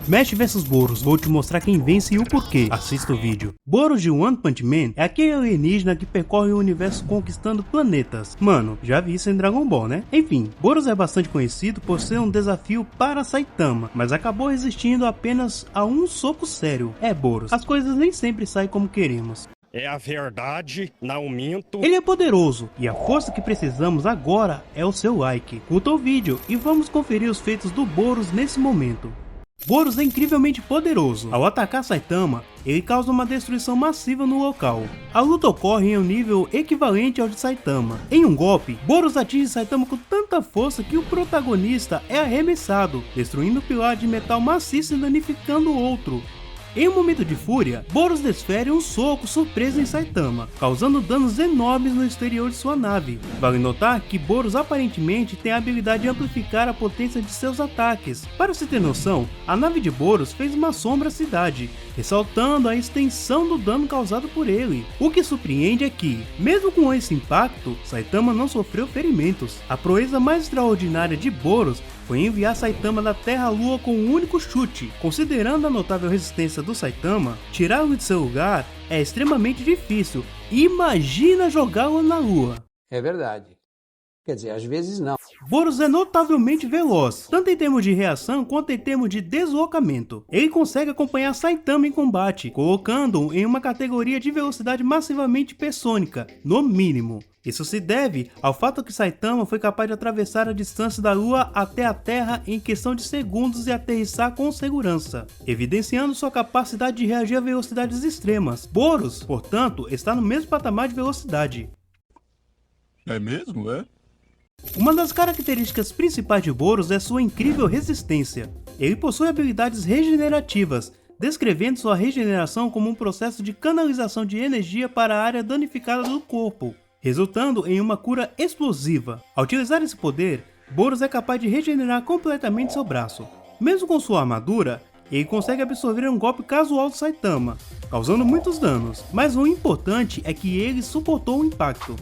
Mesh vs Boros, vou te mostrar quem vence e o porquê. Assista o vídeo. Boros de One Punch Man é aquele alienígena que percorre o universo conquistando planetas. Mano, já vi isso em Dragon Ball, né? Enfim, Boros é bastante conhecido por ser um desafio para Saitama, mas acabou resistindo apenas a um soco sério. É Boros, as coisas nem sempre saem como queremos. É a verdade, não minto. Ele é poderoso e a força que precisamos agora é o seu like. Curta o vídeo e vamos conferir os feitos do Boros nesse momento. Boros é incrivelmente poderoso. Ao atacar Saitama, ele causa uma destruição massiva no local. A luta ocorre em um nível equivalente ao de Saitama. Em um golpe, Boros atinge Saitama com tanta força que o protagonista é arremessado, destruindo o pilar de metal maciço e danificando o outro. Em um momento de fúria, Boros desfere um soco surpresa em Saitama, causando danos enormes no exterior de sua nave. Vale notar que Boros aparentemente tem a habilidade de amplificar a potência de seus ataques. Para se ter noção, a nave de Boros fez uma sombra à cidade, ressaltando a extensão do dano causado por ele. O que surpreende é que, mesmo com esse impacto, Saitama não sofreu ferimentos. A proeza mais extraordinária de Boros foi enviar Saitama da Terra à Lua com um único chute. Considerando a notável resistência do Saitama, tirá-lo de seu lugar é extremamente difícil. Imagina jogá-lo na Lua. É verdade. Quer dizer, às vezes não. Boros é notavelmente veloz, tanto em termos de reação quanto em termos de deslocamento. Ele consegue acompanhar Saitama em combate, colocando-o em uma categoria de velocidade massivamente hipersônica, no mínimo. Isso se deve ao fato que Saitama foi capaz de atravessar a distância da Lua até a Terra em questão de segundos e aterrissar com segurança, evidenciando sua capacidade de reagir a velocidades extremas. Boros, portanto, está no mesmo patamar de velocidade. É mesmo, é? Uma das características principais de Boros é sua incrível resistência. Ele possui habilidades regenerativas, descrevendo sua regeneração como um processo de canalização de energia para a área danificada do corpo, resultando em uma cura explosiva. Ao utilizar esse poder, Boros é capaz de regenerar completamente seu braço. Mesmo com sua armadura, ele consegue absorver um golpe casual de Saitama, causando muitos danos, mas o importante é que ele suportou o impacto.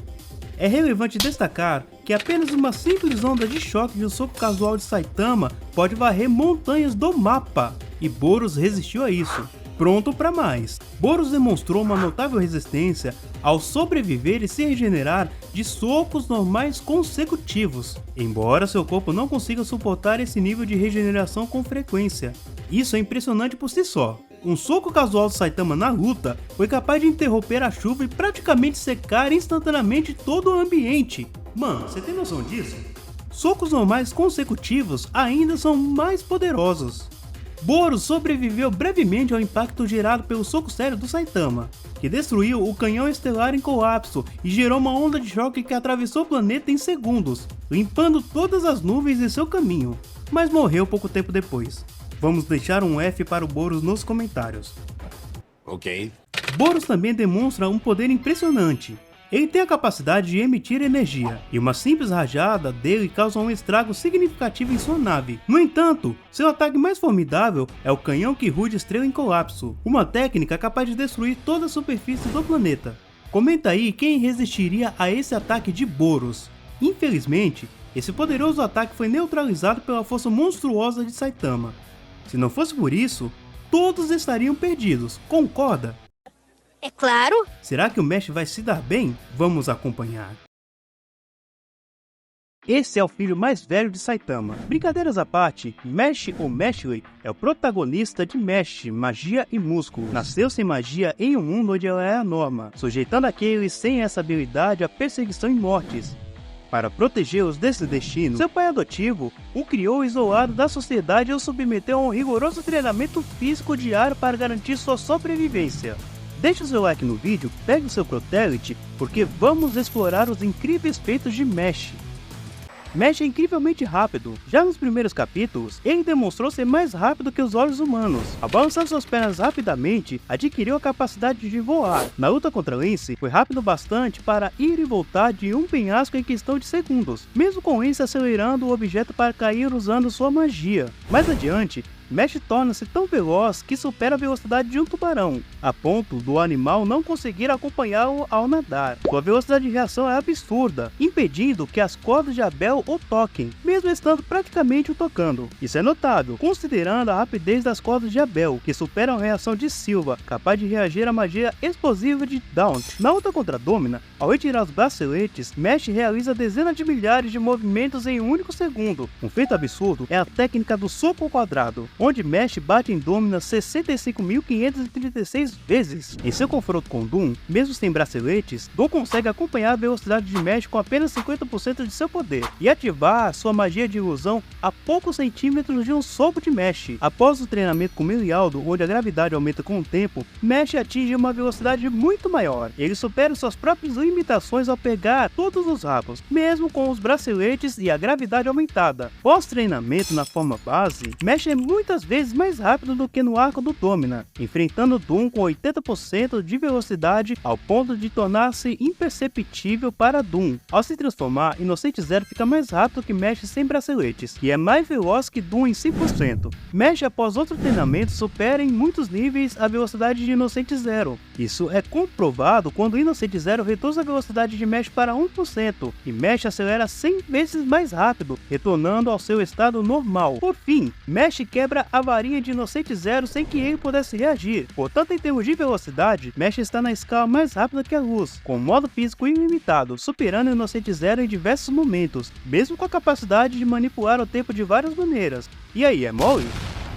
É relevante destacar que apenas uma simples onda de choque de um soco casual de Saitama pode varrer montanhas do mapa, e Boros resistiu a isso. Pronto para mais. Boros demonstrou uma notável resistência ao sobreviver e se regenerar de socos normais consecutivos, embora seu corpo não consiga suportar esse nível de regeneração com frequência. Isso é impressionante por si só. Um soco casual de Saitama na luta foi capaz de interromper a chuva e praticamente secar instantaneamente todo o ambiente. Mano, você tem noção disso? Socos normais consecutivos ainda são mais poderosos. Boros sobreviveu brevemente ao impacto gerado pelo soco sério do Saitama, que destruiu o canhão estelar em colapso e gerou uma onda de choque que atravessou o planeta em segundos, limpando todas as nuvens em seu caminho, mas morreu pouco tempo depois. Vamos deixar um F para o Boros nos comentários. Ok. Boros também demonstra um poder impressionante. Ele tem a capacidade de emitir energia, e uma simples rajada dele causa um estrago significativo em sua nave. No entanto, seu ataque mais formidável é o canhão que rude estrela em colapso, uma técnica capaz de destruir toda a superfície do planeta. Comenta aí quem resistiria a esse ataque de Boros. Infelizmente, esse poderoso ataque foi neutralizado pela força monstruosa de Saitama. Se não fosse por isso, todos estariam perdidos, concorda? É claro. Será que o Mesh vai se dar bem? Vamos acompanhar. Esse é o filho mais velho de Saitama. Brincadeiras à parte, Mesh ou Meshley é o protagonista de Mesh, Magia e Músculo. Nasceu sem magia em um mundo onde ela é a norma, sujeitando aqueles sem essa habilidade a perseguição e mortes. Para protegê-los desse destino, seu pai adotivo o criou isolado da sociedade e o submeteu a um rigoroso treinamento físico diário para garantir sua sobrevivência. Deixe o seu like no vídeo, pegue o seu Protelite, porque vamos explorar os incríveis feitos de Mesh. Mesh é incrivelmente rápido. Já nos primeiros capítulos, ele demonstrou ser mais rápido que os olhos humanos. Ao balançar suas pernas rapidamente, adquiriu a capacidade de voar. Na luta contra Lance, foi rápido bastante para ir e voltar de um penhasco em questão de segundos, mesmo com Lance acelerando o objeto para cair usando sua magia. Mais adiante, Mesh torna-se tão veloz que supera a velocidade de um tubarão, a ponto do animal não conseguir acompanhá-lo ao nadar. Sua velocidade de reação é absurda, impedindo que as cordas de Abel o toquem, mesmo estando praticamente o tocando. Isso é notável, considerando a rapidez das cordas de Abel, que superam a reação de Silva, capaz de reagir à magia explosiva de Daunt. Na luta contra Domina, ao retirar os braceletes, Mesh realiza dezenas de milhares de movimentos em um único segundo. Um feito absurdo é a técnica do soco ao quadrado, onde Mesh bate em Domina 65.536 vezes. Em seu confronto com Doom, mesmo sem braceletes, Doom consegue acompanhar a velocidade de Mesh com apenas 50% de seu poder, e ativar sua magia de ilusão a poucos centímetros de um soco de Mesh. Após o treinamento com Melialdo, onde a gravidade aumenta com o tempo, Mesh atinge uma velocidade muito maior. Ele supera suas próprias limitações ao pegar todos os rabos, mesmo com os braceletes e a gravidade aumentada. Pós-treinamento na forma base, Mesh é muitas vezes mais rápido do que no arco do Domina, enfrentando Doom com 80% de velocidade ao ponto de tornar-se imperceptível para Doom. Ao se transformar, Inocente Zero fica mais rápido que Mesh sem braceletes, e é mais veloz que Doom em 100%. Mesh, após outro treinamento, supera em muitos níveis a velocidade de Inocente Zero. Isso é comprovado quando Inocente Zero reduz a velocidade de Mesh para 1%, e Mesh acelera 100 vezes mais rápido, retornando ao seu estado normal. Por fim, Mesh quebra a varinha de Inocente Zero sem que ele pudesse reagir. Portanto, em termos de velocidade, Mesh está na escala mais rápida que a luz, com modo físico ilimitado, superando Inocente Zero em diversos momentos, mesmo com a capacidade de manipular o tempo de várias maneiras. E aí, é mole?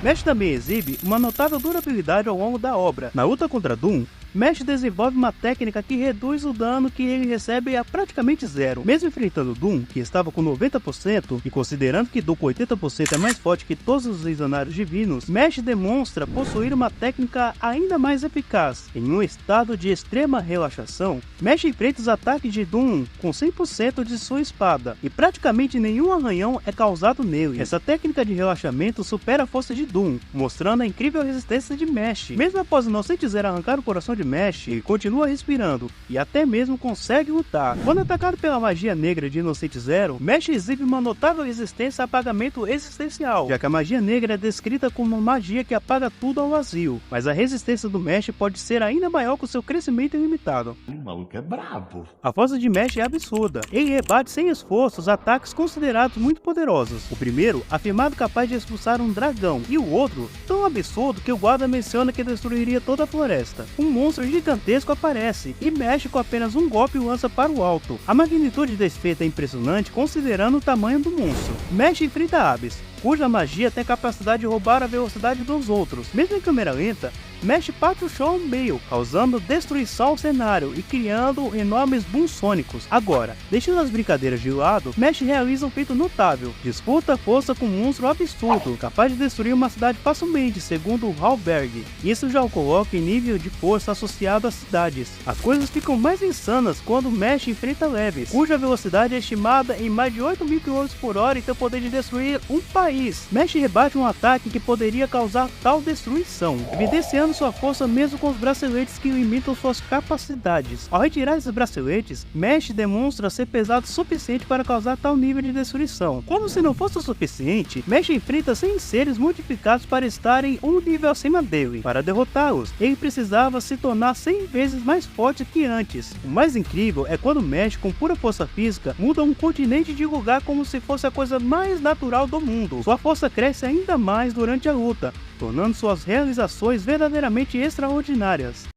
Mesh também exibe uma notável durabilidade ao longo da obra. Na luta contra Doom, Mesh desenvolve uma técnica que reduz o dano que ele recebe a praticamente zero. Mesmo enfrentando Doom, que estava com 90%, e considerando que Doom com 80% é mais forte que todos os Visionários Divinos, Mesh demonstra possuir uma técnica ainda mais eficaz. Em um estado de extrema relaxação, Mesh enfrenta os ataques de Doom com 100% de sua espada, e praticamente nenhum arranhão é causado nele. Essa técnica de relaxamento supera a força de Doom, mostrando a incrível resistência de Mesh. Mesmo após o Inocente Zero arrancar o coração de Mesh, ele continua respirando e até mesmo consegue lutar. Quando atacado pela magia negra de Inocente Zero, Mesh exibe uma notável resistência a apagamento existencial, já que a magia negra é descrita como uma magia que apaga tudo ao vazio, mas a resistência do Mesh pode ser ainda maior com seu crescimento ilimitado. O maluco é brabo. A força de Mesh é absurda. Ele rebate sem esforço os ataques considerados muito poderosos. O primeiro, afirmado capaz de expulsar um dragão, e o outro, tão absurdo que o guarda menciona que destruiria toda a floresta. Um monstro gigantesco aparece e Mesh com apenas um golpe o lança para o alto. A magnitude desse feito é impressionante considerando o tamanho do monstro. Mesh enfrenta Abyss, cuja magia tem a capacidade de roubar a velocidade dos outros. Mesmo em câmera lenta, Mesh parte o chão ao meio, causando destruição ao cenário e criando enormes booms sônicos. Agora, deixando as brincadeiras de lado, Mesh realiza um feito notável: disputa força com um monstro absurdo, capaz de destruir uma cidade facilmente, segundo Hallberg. Isso já o coloca em nível de força associado às cidades. As coisas ficam mais insanas quando Mesh enfrenta Levis, cuja velocidade é estimada em mais de 8.000 km/h e tem o poder de destruir um país. Mesh rebate um ataque que poderia causar tal destruição, evidenciando sua força mesmo com os braceletes que limitam suas capacidades. Ao retirar esses braceletes, Mesh demonstra ser pesado o suficiente para causar tal nível de destruição. Como se não fosse o suficiente, Mesh enfrenta 100 seres modificados para estarem um nível acima dele. Para derrotá-los, ele precisava se tornar 100 vezes mais forte que antes. O mais incrível é quando Mesh, com pura força física, muda um continente de lugar como se fosse a coisa mais natural do mundo. Sua força cresce ainda mais durante a luta, tornando suas realizações verdadeiramente extraordinárias.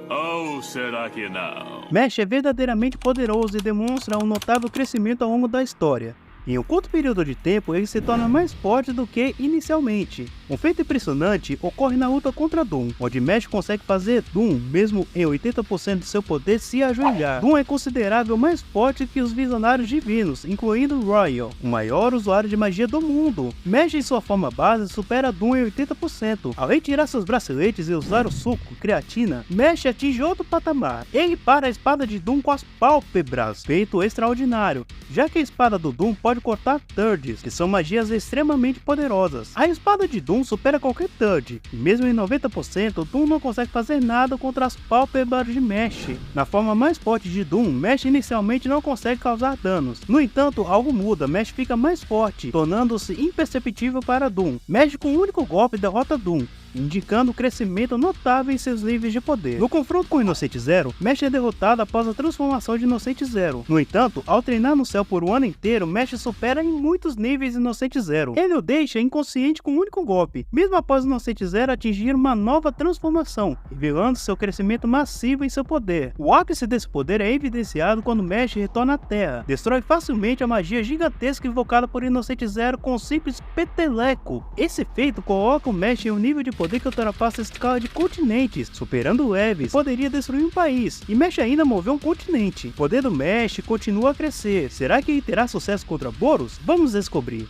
Ou será que não? Mesh é verdadeiramente poderoso e demonstra um notável crescimento ao longo da história. Em um curto período de tempo, ele se torna mais forte do que inicialmente. Um feito impressionante ocorre na luta contra Doom, onde Mesh consegue fazer Doom, mesmo em 80% de seu poder, se ajoelhar. Doom é considerável mais forte que os Visionários Divinos, incluindo Royal, o maior usuário de magia do mundo. Mesh em sua forma base supera Doom em 80%. Ao retirar seus braceletes e usar o suco, creatina, Mesh atinge outro patamar. Ele para a espada de Doom com as pálpebras, feito extraordinário, já que a espada do Doom pode pode cortar Turds, que são magias extremamente poderosas. A espada de Doom supera qualquer Turd, e mesmo em 90%, Doom não consegue fazer nada contra as pálpebras de Mesh. Na forma mais forte de Doom, Mesh inicialmente não consegue causar danos. No entanto, algo muda, Mesh fica mais forte, tornando-se imperceptível para Doom. Mesh com um único golpe derrota Doom, indicando um crescimento notável em seus níveis de poder. No confronto com o Inocente Zero, Mesh é derrotado após a transformação de Inocente Zero. No entanto, ao treinar no céu por um ano inteiro, Mesh supera em muitos níveis Inocente Zero. Ele o deixa inconsciente com um único golpe, mesmo após o Inocente Zero atingir uma nova transformação, revelando seu crescimento massivo em seu poder. O ápice desse poder é evidenciado quando Mesh retorna à Terra, destrói facilmente a magia gigantesca invocada por Inocente Zero com um simples peteleco. Esse feito coloca o Mesh em um nível de poder que ultrapassa a escala de continentes, superando leves, poderia destruir um país, e Mesh ainda moveu um continente. O poder do Mesh continua a crescer. Será que ele terá sucesso contra Boros? Vamos descobrir.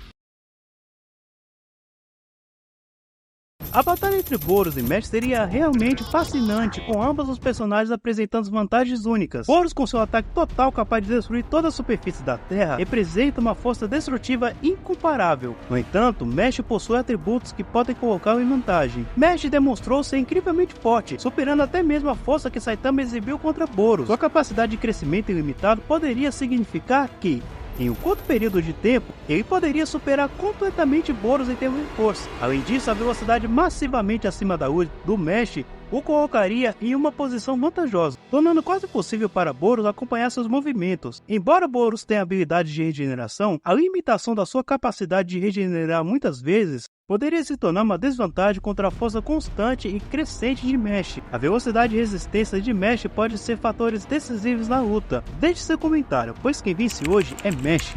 A batalha entre Boros e Mesh seria realmente fascinante, com ambos os personagens apresentando vantagens únicas. Boros, com seu ataque total capaz de destruir toda a superfície da Terra, representa uma força destrutiva incomparável. No entanto, Mesh possui atributos que podem colocá-lo em vantagem. Mesh demonstrou ser incrivelmente forte, superando até mesmo a força que Saitama exibiu contra Boros. Sua capacidade de crescimento ilimitado poderia significar que, em um curto período de tempo, ele poderia superar completamente Boros em termos de força. Além disso, a velocidade massivamente acima da do Mesh o colocaria em uma posição vantajosa, tornando quase impossível para Boros acompanhar seus movimentos. Embora Boros tenha habilidade de regeneração, a limitação da sua capacidade de regenerar muitas vezes poderia se tornar uma desvantagem contra a força constante e crescente de Mesh. A velocidade e resistência de Mesh pode ser fatores decisivos na luta. Deixe seu comentário, pois quem vence hoje é Mesh.